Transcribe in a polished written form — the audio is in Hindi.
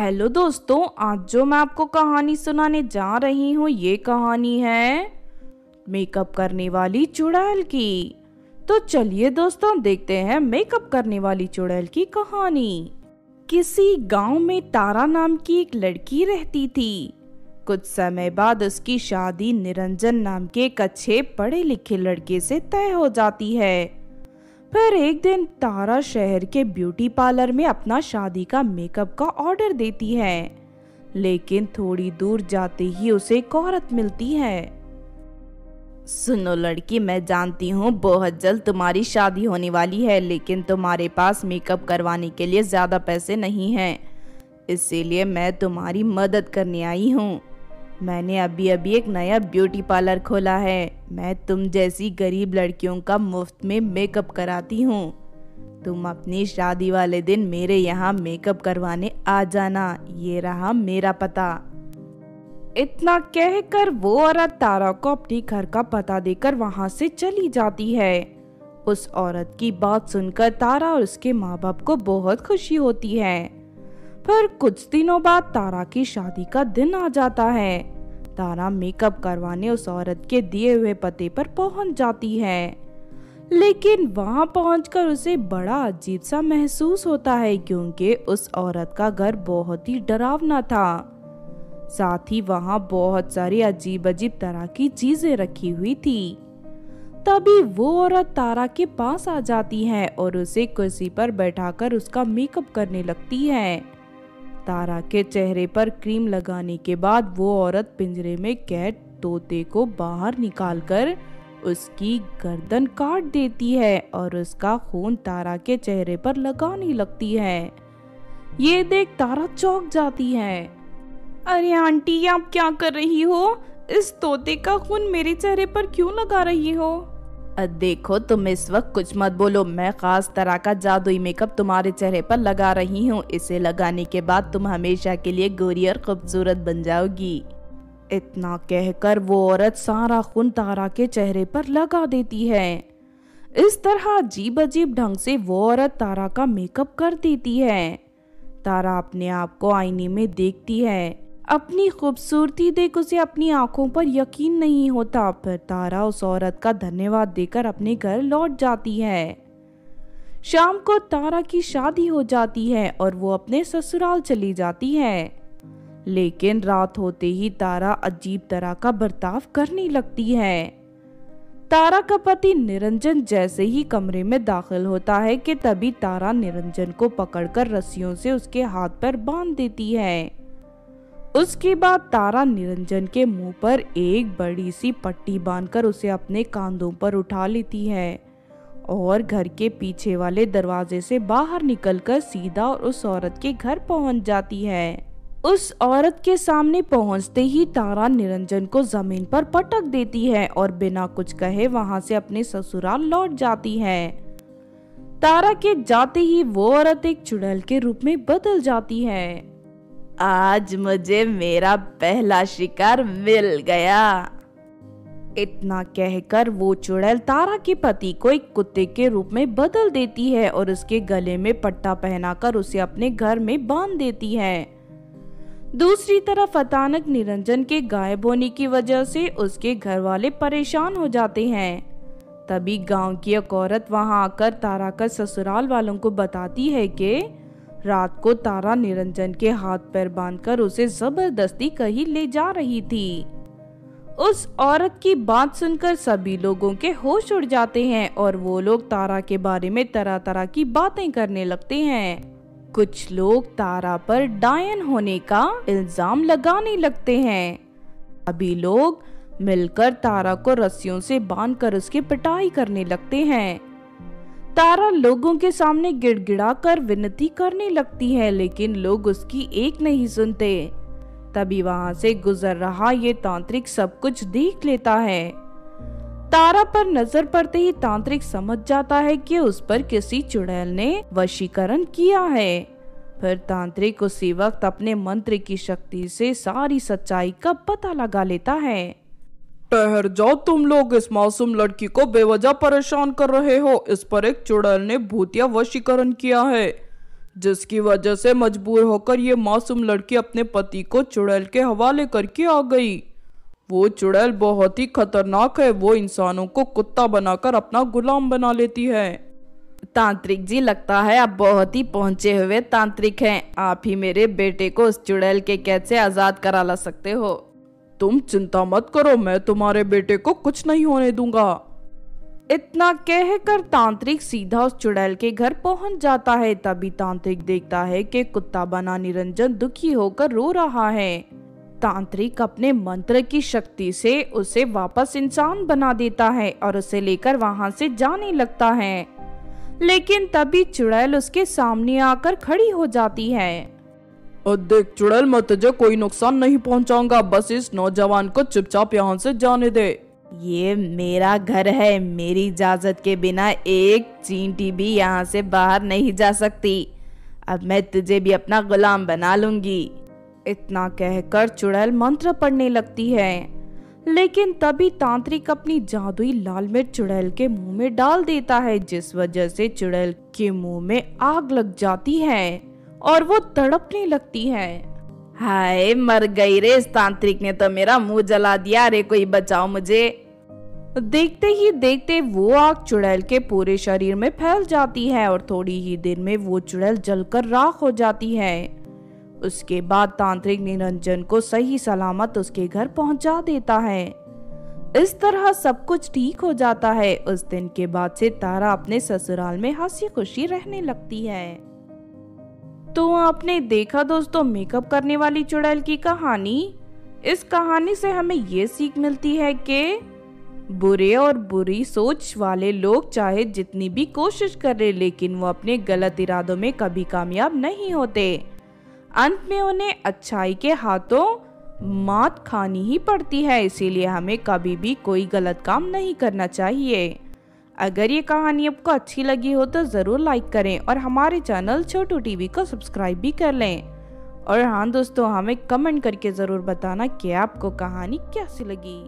हेलो दोस्तों, आज जो मैं आपको कहानी सुनाने जा रही हूँ ये कहानी है मेकअप करने वाली चुड़ैल की। तो चलिए दोस्तों देखते हैं मेकअप करने वाली चुड़ैल की कहानी। किसी गांव में तारा नाम की एक लड़की रहती थी। कुछ समय बाद उसकी शादी निरंजन नाम के एक अच्छे पढ़े लिखे लड़के से तय हो जाती है। फिर एक दिन तारा शहर के ब्यूटी पार्लर में अपना शादी का मेकअप का ऑर्डर देती है, लेकिन थोड़ी दूर जाते ही उसे एक औरत मिलती है। सुनो लड़की, मैं जानती हूँ बहुत जल्द तुम्हारी शादी होने वाली है, लेकिन तुम्हारे पास मेकअप करवाने के लिए ज्यादा पैसे नहीं हैं, इसीलिए मैं तुम्हारी मदद करने आई हूँ। मैंने अभी अभी एक नया ब्यूटी पार्लर खोला है। मैं तुम जैसी गरीब लड़कियों का मुफ्त में मेकअप कराती हूँ। तुम अपनी शादी वाले दिन मेरे यहाँ मेकअप करवाने आ जाना। ये रहा मेरा पता। इतना कहकर वो औरत तारा को अपने घर का पता देकर वहाँ से चली जाती है। उस औरत की बात सुनकर तारा और उसके माँ बाप को बहुत खुशी होती है। फिर कुछ दिनों बाद तारा की शादी का दिन आ जाता है। तारा मेकअप करवाने उस औरत के दिए हुए पते पर पहुंच जाती है, लेकिन वहां पहुंचकर उसे बड़ा अजीब सा महसूस होता है, क्योंकि उस औरत का घर बहुत ही डरावना था। साथ ही वहां बहुत सारी अजीब अजीब तरह की चीजें रखी हुई थी। तभी वो औरत तारा के पास आ जाती है और उसे कुर्सी पर बैठाकर उसका मेकअप करने लगती है। तारा के चेहरे पर क्रीम लगाने के बाद वो औरत पिंजरे में कैद तोते को बाहर निकालकर उसकी गर्दन काट देती है और उसका खून तारा के चेहरे पर लगाने लगती है। ये देख तारा चौंक जाती है। अरे आंटी, आप क्या कर रही हो? इस तोते का खून मेरे चेहरे पर क्यों लगा रही हो? देखो, तुम इस वक्त कुछ मत बोलो। मैं खास तरह का जादुई मेकअप तुम्हारे चेहरे पर लगा रही हूँ। इसे लगाने के बाद तुम हमेशा के लिए गोरी और खूबसूरत बन जाओगी। इतना कहकर वो औरत सारा खून तारा के चेहरे पर लगा देती है। इस तरह अजीब अजीब ढंग से वो औरत तारा का मेकअप कर देती है। तारा अपने आप को आईने में देखती है। अपनी खूबसूरती देख उसे अपनी आंखों पर यकीन नहीं होता। फिर तारा उस औरत का धन्यवाद देकर अपने घर लौट जाती है। शाम को तारा की शादी हो जाती है और वो अपने ससुराल चली जाती है, लेकिन रात होते ही तारा अजीब तरह का बर्ताव करने लगती है। तारा का पति निरंजन जैसे ही कमरे में दाखिल होता है कि तभी तारा निरंजन को पकड़कर रस्सियों से उसके हाथ पर बांध देती है। उसके बाद तारा निरंजन के मुंह पर एक बड़ी सी पट्टी बांधकर उसे अपने कांधों पर उठा लेती है और घर के पीछे वाले दरवाजे से बाहर निकलकर सीधा उस औरत के घर पहुंच जाती है। उस औरत के सामने पहुंचते ही तारा निरंजन को जमीन पर पटक देती है और बिना कुछ कहे वहां से अपने ससुराल लौट जाती है। तारा के जाते ही वो औरत एक चुड़ैल के रूप में बदल जाती है। आज मुझे मेरा पहला शिकार मिल गया। इतना कहकर वो चुड़ैल तारा के पति को एक कुत्ते के रूप में बदल देती है और उसके गले में पट्टा पहनाकर उसे अपने घर में बांध देती है। दूसरी तरफ अचानक निरंजन के गायब होने की वजह से उसके घर वाले परेशान हो जाते हैं। तभी गांव की एक औरत वहां आकर तारा का ससुराल वालों को बताती है कि रात को तारा निरंजन के हाथ पैर बांधकर उसे जबरदस्ती कहीं ले जा रही थी। उस औरत की बात सुनकर सभी लोगों के होश उड़ जाते हैं और वो लोग तारा के बारे में तरह तरह की बातें करने लगते हैं। कुछ लोग तारा पर डायन होने का इल्जाम लगाने लगते हैं। सभी लोग मिलकर तारा को रस्सियों से बांधकर उसकी पिटाई करने लगते हैं। तारा लोगों के सामने गिड़गिड़ाकर विनती करने लगती है, लेकिन लोग उसकी एक नहीं सुनते। तभी वहां से गुजर रहा ये तांत्रिक सब कुछ देख लेता है। तारा पर नजर पड़ते ही तांत्रिक समझ जाता है कि उस पर किसी चुड़ैल ने वशीकरण किया है। फिर तांत्रिक उसी वक्त अपने मंत्र की शक्ति से सारी सच्चाई का पता लगा लेता है। ठहर जाओ तुम लोग, इस मासूम लड़की को बेवजह परेशान कर रहे हो। इस पर एक चुड़ैल ने भूतिया वशीकरण किया है। जिसकी वजह से मजबूर होकर ये मासूम लड़की अपने पति को चुड़ैल के हवाले करके आ गई। वो चुड़ैल बहुत ही खतरनाक है, वो इंसानों को कुत्ता बनाकर अपना गुलाम बना लेती है। तांत्रिक जी, लगता है आप बहुत ही पहुंचे हुए तांत्रिक हैं। आप ही मेरे बेटे को उस चुड़ैल के कैद से आजाद करा ला सकते हो। तुम चिंता मत करो, मैं तुम्हारे बेटे को कुछ नहीं होने दूंगा। इतना कहकर तांत्रिक सीधा उस चुड़ैल के घर पहुंच जाता है। तभी तांत्रिक देखता है कि कुत्ता बना निरंजन दुखी होकर रो रहा है। तांत्रिक अपने मंत्र की शक्ति से उसे वापस इंसान बना देता है और उसे लेकर वहां से जाने लगता है। लेकिन तभी चुड़ैल उसके सामने आकर खड़ी हो जाती है। और देख चुड़ैल, मैं तुझे कोई नुकसान नहीं पहुंचाऊंगा, बस इस नौजवान को चुपचाप यहाँ से जाने दे। ये मेरा घर है, मेरी इजाजत के बिना एक चींटी भी यहाँ से बाहर नहीं जा सकती। अब मैं तुझे भी अपना गुलाम बना लूंगी। इतना कहकर चुड़ैल मंत्र पढ़ने लगती है। लेकिन तभी तांत्रिक अपनी जादुई लाल मिर्च चुड़ैल के मुंह में डाल देता है, जिस वजह से चुड़ैल के मुंह में आग लग जाती है और वो तड़पने लगती है। हाय, मर गई रे, इस तांत्रिक ने तो मेरा मुंह जला दिया। रे कोई बचाओ मुझे। देखते ही देखते वो आग चुड़ैल के पूरे शरीर में फैल जाती है और थोड़ी ही देर में वो चुड़ैल जलकर राख हो जाती है। उसके बाद तांत्रिक निरंजन को सही सलामत उसके घर पहुंचा देता है। इस तरह सब कुछ ठीक हो जाता है। उस दिन के बाद से तारा अपने ससुराल में हंसी खुशी रहने लगती है। तो आपने देखा दोस्तों मेकअप करने वाली चुड़ैल की कहानी। इस कहानी से हमें ये सीख मिलती है कि बुरे और बुरी सोच वाले लोग चाहे जितनी भी कोशिश कर ले, लेकिन वो अपने गलत इरादों में कभी कामयाब नहीं होते। अंत में उन्हें अच्छाई के हाथों मात खानी ही पड़ती है। इसीलिए हमें कभी भी कोई गलत काम नहीं करना चाहिए। अगर ये कहानी आपको अच्छी लगी हो तो ज़रूर लाइक करें और हमारे चैनल छोटू टीवी को सब्सक्राइब भी कर लें। और हाँ दोस्तों, हमें कमेंट करके ज़रूर बताना कि आपको कहानी कैसी लगी।